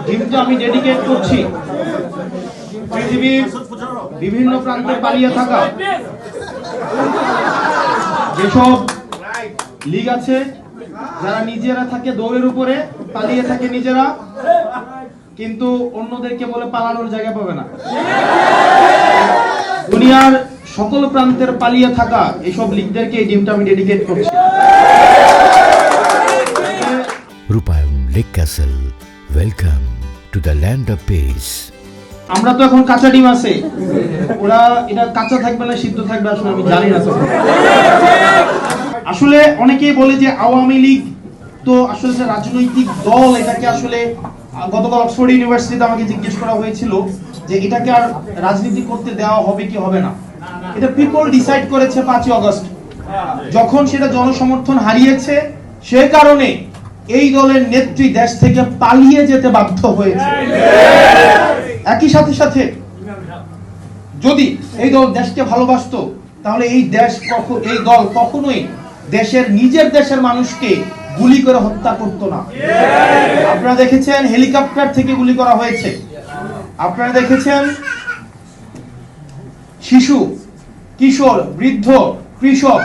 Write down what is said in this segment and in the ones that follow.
ডিমটা আমি ডেডিকেট করছি পৃথিবীর বিভিন্ন প্রান্তে পালিয়ে থাকা যেসব লীগ আছে, যারা নিজেরা থাকে দৌড়ের উপরে, পালিয়ে থাকে নিজেরা, কিন্তু অন্যদেরকে বলে পালানোর জায়গা পাবে না। দুনিয়ার সকল প্রান্তের পালিয়ে থাকা এসব লীগদেরকে এই ডিমটা আমি ডেডিকেট করছি। রূপায়ণ lake castle, welcome to the land of piece. আমরা তো এখন কাঁচা ডিম আছে, ওরা এটা কাঁচা থাকবে না সিদ্ধ থাকবে আসলে আমি জানি না। তো আসলে অনেকেই বলে যে আওয়ামী লীগ তো আসলে রাজনৈতিক দল, এটাকে আসলে গতকাল অক্সফোর্ড ইউনিভার্সিটিতে আমাকে জিজ্ঞেস করা হয়েছিল যে এটাকে আর রাজনীতি করতে দেওয়া হবে কি হবে না। এটা পিপল ডিসাইড করেছে 5ই আগস্ট, যখন সেটা জনসমর্থন হারিয়েছে সে কারণে এই দলের নেত্রী দেশ থেকে পালিয়ে যেতে বাধ্য হয়েছে। একই সাথে সাথে যদি এই দল দেশকে ভালোবাসতো তাহলে এই দল কখনোই নিজের দেশের মানুষকে গুলি করে হত্যা করতো না। আপনারা দেখেছেন হেলিকপ্টার থেকে গুলি করা হয়েছে, আপনারা দেখেছেন শিশু, কিশোর, বৃদ্ধ, কৃষক,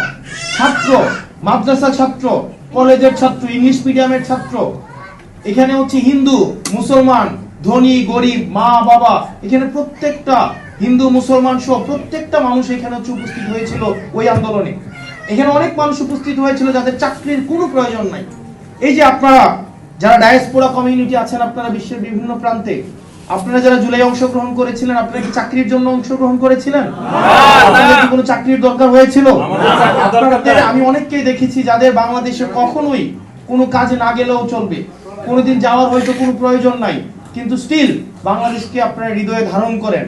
ছাত্র, মাদ্রাসা ছাত্র, কলেজের ছাত্র, ইংলিশ মিডিয়ামের ছাত্র, এখানে হচ্ছে হিন্দু, মুসলমান, ধনী, গরিব, মা, বাবা, এখানে প্রত্যেকটা হিন্দু মুসলমান সহ প্রত্যেকটা মানুষ এখানে হচ্ছে উপস্থিত হয়েছিল ওই আন্দোলনে। এখানে অনেক মানুষ উপস্থিত হয়েছিল যাদের চাকরির কোনো প্রয়োজন নাই। এই যে আপনারা যারা ডায়াসপোরা কমিউনিটি আছেন, আপনারা বিশ্বের বিভিন্ন প্রান্তে, আপনারা যারা জুলাই অংশগ্রহণ করেছিলেন, আপনারা কি চাকরির জন্য অংশগ্রহণ করেছিলেন? আপনাদের কি কোনো চাকরির দরকার হয়েছিল? আমি অনেককেই দেখেছি যাদের বাংলাদেশে কখনোই কোনো কাজে না গেলেও চলবে, কোনোদিন যাওয়ার হয়তো কোনো প্রয়োজন নাই, কিন্তু স্টিল বাংলাদেশকে আপনারা হৃদয়ে ধারণ করেন।